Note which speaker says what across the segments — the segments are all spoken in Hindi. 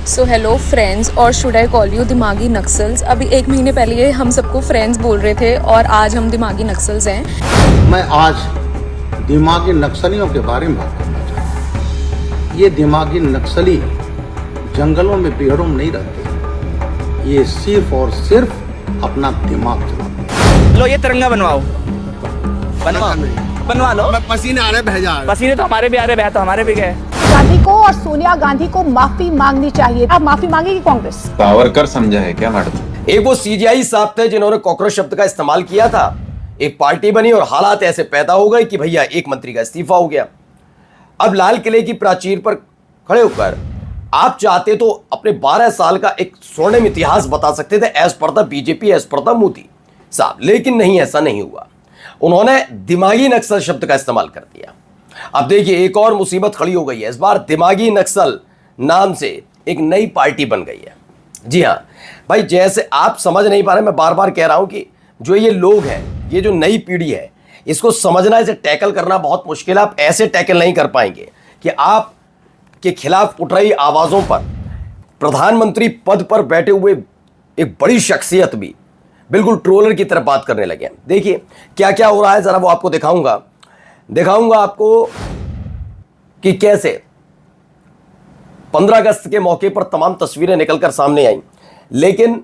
Speaker 1: सो हेलो फ्रेंड्स, और शुड आई कॉल यू दिमागी नक्सल्स। अभी एक महीने पहले हम सबको फ्रेंड्स बोल रहे थे और आज हम दिमागी नक्सल्स हैं।
Speaker 2: मैं आज दिमागी नक्सलियों के बारे में बात करना चाहता हूँ। ये दिमागी नक्सली जंगलों में पेड़ों में नहीं रहते, ये सिर्फ और सिर्फ अपना दिमाग चलाते।
Speaker 3: लो ये तिरंगा बनवाओ, बनवा लो।
Speaker 4: पसीने आ रहे बह जा रहे।
Speaker 3: पसीने तो हमारे भी आ रहे, बह तो हमारे भी गए।
Speaker 5: गांधी को और सोनिया गांधी को माफी मांगनी चाहिए। अब माफी मांगेगी कांग्रेस।
Speaker 6: सावरकर समझा है क्या मैडम?
Speaker 7: एक वो सीजीआई साहब थे जिन्होंने कॉकरोच शब्द का इस्तेमाल किया था, एक पार्टी बनी और हालात ऐसे पैदा हो गए कि भैया एक मंत्री का इस्तीफा हो गया। अब लाल किले की प्राचीर पर खड़े होकर आप चाहते तो अपने 12 साल का एक स्वर्णिम इतिहास बता सकते थे as per the BJP, as per the Modi sahab, लेकिन नहीं, ऐसा नहीं हुआ। उन्होंने दिमागी नक्सल शब्द का इस्तेमाल कर दिया। अब देखिए एक और मुसीबत खड़ी हो गई है। इस बार दिमागी नक्सल नाम से एक नई पार्टी बन गई है। जी हाँ भाई, जैसे आप समझ नहीं पा रहे, मैं बार बार कह रहा हूं कि जो ये लोग हैं, ये जो नई पीढ़ी है, इसको समझना, इसे टैकल करना बहुत मुश्किल है। आप ऐसे टैकल नहीं कर पाएंगे कि आप के खिलाफ उठ रही आवाजों पर प्रधानमंत्री पद पर बैठे हुए एक बड़ी शख्सियत भी बिल्कुल ट्रोलर की तरह बात करने लगे हैं। देखिए क्या क्या हो रहा है, जरा वो आपको दिखाऊंगा आपको कि कैसे 15 अगस्त के मौके पर तमाम तस्वीरें निकलकर सामने आई, लेकिन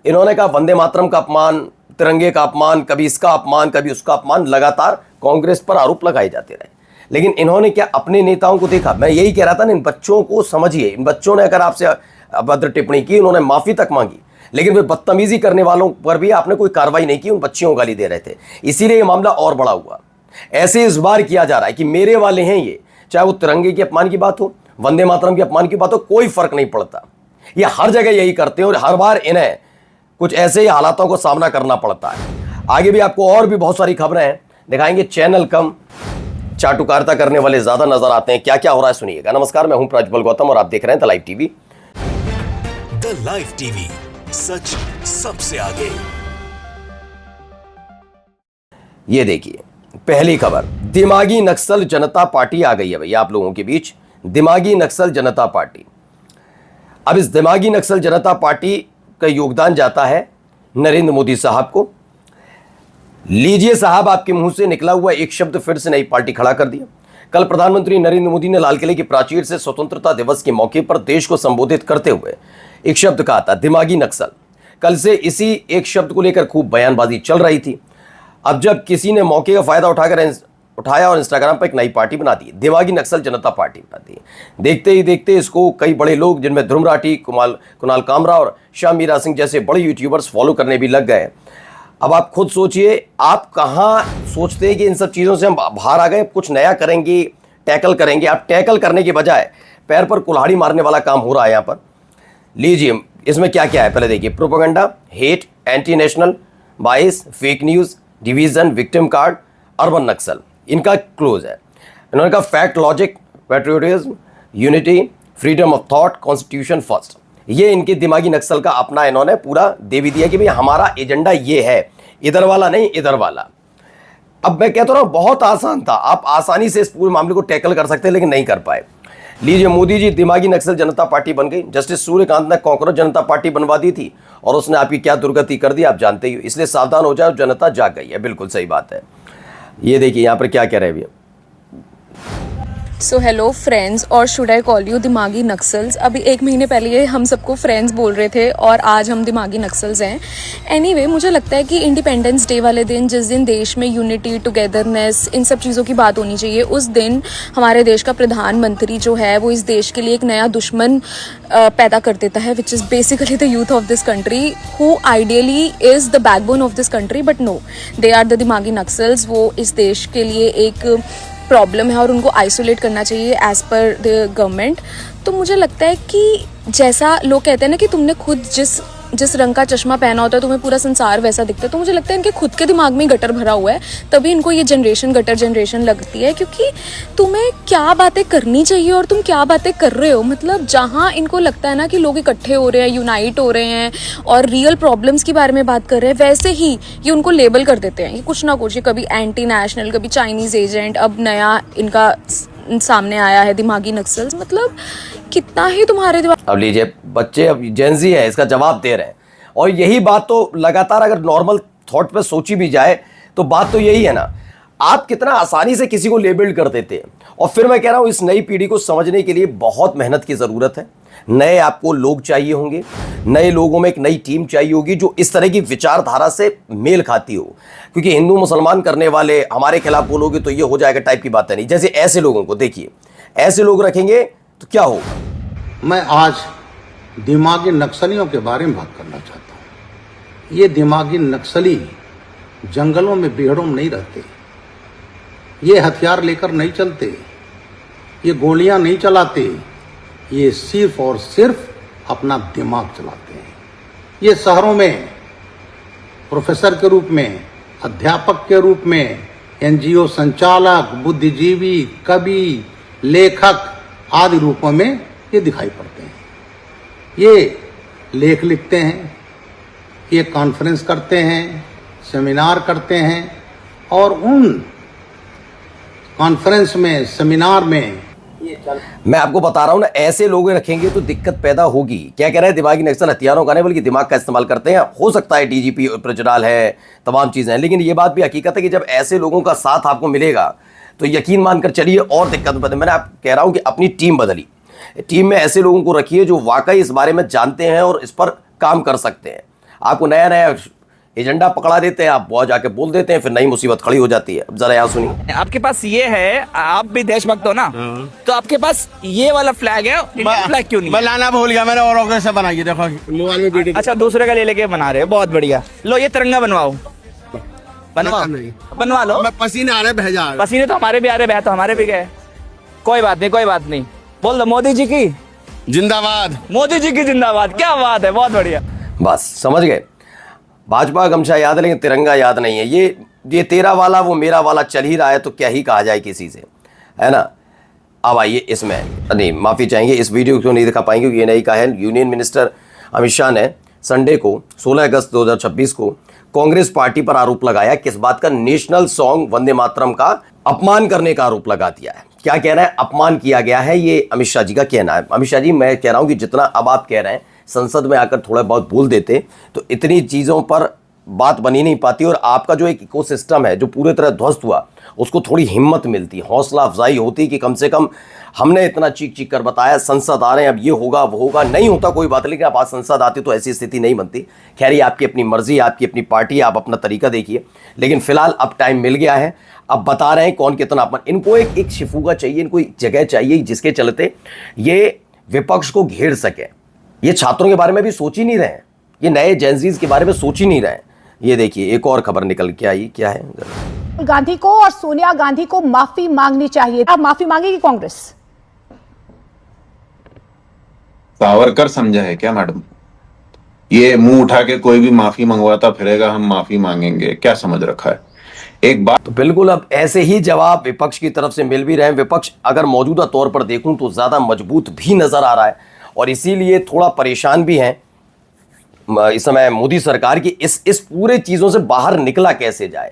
Speaker 7: इन्होंने कहा वंदे मातरम का अपमान, तिरंगे का अपमान, कभी इसका अपमान, कभी उसका अपमान, लगातार कांग्रेस पर आरोप लगाए जाते रहे। लेकिन इन्होंने क्या अपने नेताओं को देखा? मैं यही कह रहा था ना, इन बच्चों को समझिए। इन बच्चों ने अगर आपसे अभद्र टिप्पणी की, उन्होंने माफी तक मांगी, लेकिन वे बदतमीजी करने वालों पर भी आपने कोई कार्रवाई नहीं की। उन बच्चियों को गाली दे रहे थे, इसीलिए ये मामला और बड़ा हुआ। ऐसे इस बार किया जा रहा है कि मेरे वाले हैं ये, चाहे वो तिरंगे के अपमान की बात हो, वंदे मातरम के अपमान की बात हो, कोई फर्क नहीं पड़ता। ये हर जगह यही करते हैं और हर बार इन्हें कुछ ऐसे ही हालातों को सामना करना पड़ता है। आगे भी आपको और भी बहुत सारी खबरें हैं दिखाएंगे। चैनल कम, चाटुकारिता करने वाले ज्यादा नजर आते हैं। क्या क्या हो रहा है सुनिएगा। नमस्कार, मैं हूं प्रज्वल गौतम और आप देख रहे हैं the live TV.
Speaker 8: The live TV, सच सबसे आगे।
Speaker 7: ये देखिए पहली खबर, दिमागी नक्सल जनता पार्टी आ गई है भैया आप लोगों के बीच। दिमागी नक्सल जनता पार्टी। अब इस दिमागी नक्सल जनता पार्टी का योगदान जाता है नरेंद्र मोदी साहब को। लीजिए साहब, आपके मुंह से निकला हुआ एक शब्द फिर से नई पार्टी खड़ा कर दिया। कल प्रधानमंत्री नरेंद्र मोदी ने लाल किले की प्राचीर से स्वतंत्रता दिवस के मौके पर देश को संबोधित करते हुए एक शब्द कहा था, दिमागी नक्सल। कल से इसी एक शब्द को लेकर खूब बयानबाजी चल रही थी। अब जब किसी ने मौके का फायदा उठाया और इंस्टाग्राम पर एक नई पार्टी बना दी, दिमागी नक्सल जनता पार्टी बना दी। देखते ही देखते इसको कई बड़े लोग, जिनमें ध्रुव राठी, कुणाल कामरा और श्याम मीरा सिंह जैसे बड़े यूट्यूबर्स फॉलो करने भी लग गए। अब आप खुद सोचिए, आप कहाँ सोचते हैं कि इन सब चीज़ों से हम बाहर आ गए, कुछ नया करेंगे, टैकल करेंगे। आप टैकल करने के बजाय पैर पर कुल्हाड़ी मारने वाला काम हो रहा है यहाँ पर। लीजिए इसमें क्या क्या है, पहले देखिए। Propaganda, hate, anti national, bias, fake news, division, victim card, urban Naxal, इनका क्लोज है। इन्होंने कहा fact, logic, patriotism, unity, freedom of thought, constitution first. ये इनके दिमागी नक्सल का अपना इन्होंने पूरा दे भी दिया कि भाई हमारा एजेंडा ये है, इधर वाला नहीं, इधर वाला। अब मैं कहता हूँ बहुत आसान था, आप आसानी से इस पूरे मामले को टैकल कर सकते हैं, लेकिन नहीं कर पाए। लीजिए, मोदी जी दिमागी नक्सल जनता पार्टी बन गई। जस्टिस सूर्यकांत ने कॉकरोच जनता पार्टी बनवा दी थी और उसने आपकी क्या दुर्गति कर दी आप जानते ही हो। इसलिए सावधान हो जाओ, जनता जाग गई है। बिल्कुल सही बात है। ये देखिए यहाँ पर क्या कह रहे हैं भैया।
Speaker 1: सो हेलो फ्रेंड्स, और शुड आई कॉल यू दिमागी नक्सल्स। अभी एक महीने पहले हम सबको फ्रेंड्स बोल रहे थे और आज हम दिमागी नक्सल्स हैं। एनीवे, मुझे लगता है कि इंडिपेंडेंस डे वाले दिन, जिस दिन देश में यूनिटी, टुगेदरनेस, इन सब चीज़ों की बात होनी चाहिए, उस दिन हमारे देश का प्रधानमंत्री जो है वो इस देश के लिए एक नया दुश्मन पैदा कर देता है, which is basically the youth of this country, who ideally is the backbone of this country, but no, they are the दिमागी नक्सल्स। वो इस देश के लिए एक प्रॉब्लम है और उनको आइसोलेट करना चाहिए एज पर द गवर्नमेंट। तो मुझे लगता है कि जैसा लोग कहते हैं ना कि तुमने खुद जिस रंग का चश्मा पहना होता है तुम्हें पूरा संसार वैसा दिखता है, तो मुझे लगता है इनके खुद के दिमाग में गटर भरा हुआ है, तभी इनको ये जनरेशन गटर जनरेशन लगती है। क्योंकि तुम्हें क्या बातें करनी चाहिए और तुम क्या बातें कर रहे हो, मतलब जहाँ इनको लगता है ना कि लोग इकट्ठे हो रहे हैं, यूनाइट हो रहे हैं और रियल प्रॉब्लम्स के बारे में बात कर रहे हैं, वैसे ही ये उनको लेबल कर देते हैं। ये कुछ ना कुछ, ये कभी एंटी नेशनल, कभी चाइनीज़ एजेंट, अब नया इनका सामने आया है दिमागी नक्सल्स, मतलब कितना ही तुम्हारे दिमाग।
Speaker 7: अब लीजिए बच्चे, अब जेंजी है, इसका जवाब दे रहे हैं। और यही बात तो लगातार अगर नॉर्मल थॉट पे सोची भी जाए तो बात तो यही है ना, आप कितना आसानी से किसी को लेबल कर देते हैं। और फिर मैं कह रहा हूं इस नई पीढ़ी को समझने के लिए बहुत मेहनत की जरूरत है। नए आपको लोग चाहिए होंगे, नए लोगों में एक नई टीम चाहिए होगी जो इस तरह की विचारधारा से मेल खाती हो। क्योंकि हिंदू मुसलमान करने वाले हमारे खिलाफ बोलोगे तो ये हो जाएगा टाइप की बात है नहीं। जैसे ऐसे लोगों को देखिए, ऐसे लोग रखेंगे तो क्या होगा।
Speaker 2: मैं आज दिमागी नक्सलियों के बारे में बात करना चाहता हूं। ये दिमागी नक्सली जंगलों में बेहड़ों में नहीं रहते, ये हथियार लेकर नहीं चलते, ये गोलियां नहीं चलाते, ये सिर्फ और सिर्फ अपना दिमाग चलाते हैं। ये शहरों में प्रोफेसर के रूप में, अध्यापक के रूप में, एनजीओ संचालक, बुद्धिजीवी, कवि, लेखक आदि रूपों में ये दिखाई पड़ते हैं। ये लेख लिखते हैं, ये कॉन्फ्रेंस करते हैं, सेमिनार करते हैं, और उन कॉन्फ्रेंस में, सेमिनार में
Speaker 7: मैं आपको बता रहा हूं ना, ऐसे लोग रखेंगे तो दिक्कत पैदा होगी। क्या कह रहे हैं, दिमागी नक्सल हथियारों का नहीं बल्कि दिमाग का इस्तेमाल करते हैं। हो सकता है डीजीपी प्रज्वल है, तमाम चीजें हैं, लेकिन ये बात भी हकीकत है कि जब ऐसे लोगों का साथ आपको मिलेगा तो यकीन मानकर चलिए और दिक्कत बदले। मैंने आप कह रहा हूं कि अपनी टीम बदली, टीम में ऐसे लोगों को रखिए जो वाकई इस बारे में जानते हैं और इस पर काम कर सकते हैं। आपको नया नया एजेंडा पकड़ा देते हैं, आप बहुत जाके बोल देते हैं, फिर नई मुसीबत खड़ी हो जाती है। अब जरा यहाँ सुनिए।
Speaker 3: आपके पास ये है, आप भी देशभक्त हो ना, तो आपके पास ये वाला फ्लैग है, इंडियन फ्लैग क्यों नहीं?
Speaker 4: मैं लाना भूल गया मैंने, और कैसे बनाई देखो मोबाइल में वीडियो।
Speaker 3: अच्छा, दूसरे का ले लेके बना रहे हो, बहुत बढ़िया। लो ये तिरंगा बनवाओ, बनवा लो।
Speaker 4: मैं पसीने आ रहे भेजा,
Speaker 3: पसीने तो हमारे भी आ रहे, बह तो हमारे भी गए। कोई बात नहीं, कोई बात नहीं, बोल दो मोदी जी की
Speaker 4: जिंदाबाद,
Speaker 3: मोदी जी की जिंदाबाद। क्या बात है, बहुत बढ़िया।
Speaker 7: बस समझ गए। भाजपा गमछा याद है लेकिन तिरंगा याद नहीं है। ये तेरा वाला वो मेरा वाला चल ही रहा है, तो क्या ही कहा जाए किसी से, है ना। अब आइए इसमें, नहीं माफ़ी चाहेंगे, इस वीडियो को नहीं दिखा पाएंगे क्योंकि ये नहीं कहा है। यूनियन मिनिस्टर अमित शाह ने संडे को 16 अगस्त 2026 को कांग्रेस पार्टी पर आरोप लगाया, किस बात का, नेशनल सॉन्ग वंदे मातरम का अपमान करने का आरोप लगा दिया है। क्या कह रहा है, अपमान किया गया है, ये अमित शाह जी का कहना है। अमित शाह जी, मैं कह रहा हूं कि जितना अब आप कह रहे हैं, संसद में आकर थोड़ा बहुत बोल देते तो इतनी चीज़ों पर बात बनी नहीं पाती, और आपका जो एक इकोसिस्टम है जो पूरी तरह ध्वस्त हुआ, उसको थोड़ी हिम्मत मिलती, हौसला अफजाई होती कि कम से कम हमने इतना चीख चीख कर बताया, संसद आ रहे हैं, अब ये होगा वो होगा। नहीं होता कोई बात, लेकिन आप आज संसद आती तो ऐसी स्थिति नहीं बनती। खैर ये आपकी अपनी मर्जी, आपकी अपनी पार्टी, आप अपना तरीका देखिए, लेकिन फिलहाल अब टाइम मिल गया है, अब बता रहे हैं कौन कितना अपन। इनको एक शिफुगा चाहिए, इनको एक जगह चाहिए जिसके चलते ये विपक्ष को घेर सके। ये छात्रों के बारे में भी सोच ही नहीं रहे हैं, ये नए जेंजीज के बारे में सोच ही नहीं रहे हैं। ये देखिए एक और खबर निकल के आई, क्या है,
Speaker 5: राहुल गांधी को और सोनिया गांधी को माफी मांगनी चाहिए। अब माफी मांगेगी कांग्रेस?
Speaker 6: सावरकर समझा है क्या मैडम? ये मुंह उठा के कोई भी माफी मंगवाता फिरेगा, हम माफी मांगेंगे, क्या समझ रखा है? एक बात
Speaker 7: तो बिल्कुल अब ऐसे ही जवाब विपक्ष की तरफ से मिल भी रहे हैं। विपक्ष अगर मौजूदा तौर पर देखूं तो ज्यादा मजबूत भी नजर आ रहा है, और इसीलिए थोड़ा परेशान भी हैं इस समय मोदी सरकार की इस पूरे चीजों से बाहर निकला कैसे जाए।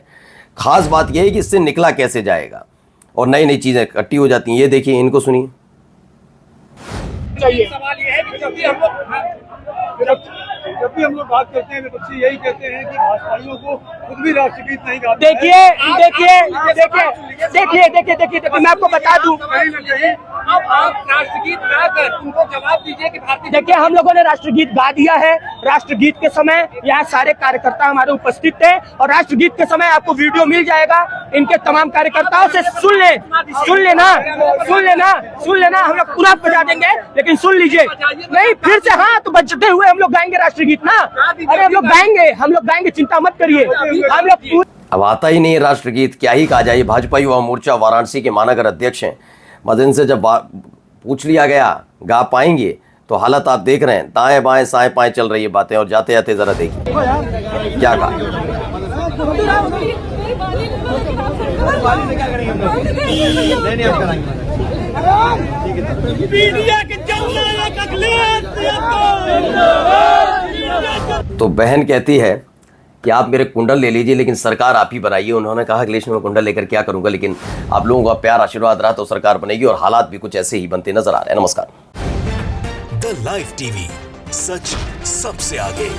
Speaker 7: खास बात यह है कि इससे निकला कैसे जाएगा, और नई नई चीजें इकट्ठी हो जाती हैं। ये देखिए, इनको सुनिए।
Speaker 9: सवाल ये है कि जब भी हम लोग बात करते हैं, विपक्षी यही कहते हैं कि भाजपाइयों को खुद भी राष्ट्रगीत नहीं गाते।
Speaker 10: देखिए मैं आपको बता दूं,
Speaker 9: कहीं न कहीं
Speaker 10: अब आप राष्ट्रगीत गाकर उनको जवाब दीजिए कि भारतीय। देखिए हम लोगों ने राष्ट्रगीत गा दिया है। राष्ट्रगीत के समय यहाँ सारे कार्यकर्ता हमारे उपस्थित थे, और राष्ट्रगीत के समय आपको वीडियो मिल जाएगा। इनके तमाम कार्यकर्ताओं से सुन लेना, हम लोग पूरा बजा देंगे, लेकिन सुन लीजिए। नहीं फिर से, हाँ तो बजते हुए हम लोग गाएंगे राष्ट्रगीत ना। अरे हम लोग गाएंगे, चिंता मत करिए। हम लोग
Speaker 7: अब आता ही नहीं है राष्ट्रगीत, क्या ही कहा जाए। भाजपा युवा मोर्चा वाराणसी के महानगर अध्यक्ष हैं। मदन से जब पूछ लिया गया गा पाएंगे, तो हालत आप देख रहे हैं, दाएं बाएं साएं पाएं चल रही है बातें। और जाते जाते जरा देखिए क्या कहा। तो बहन कहती है कि आप मेरे कुंडल ले लीजिए लेकिन सरकार आप ही बनाइए। उन्होंने कहा अखिलेश मैं कुंडल लेकर क्या करूंगा, लेकिन आप लोगों का प्यार आशीर्वाद रहा तो सरकार बनेगी और हालात भी कुछ ऐसे ही बनते नजर आ रहे हैं। नमस्कार।
Speaker 8: द लाइव टीवी, सच सबसे आगे।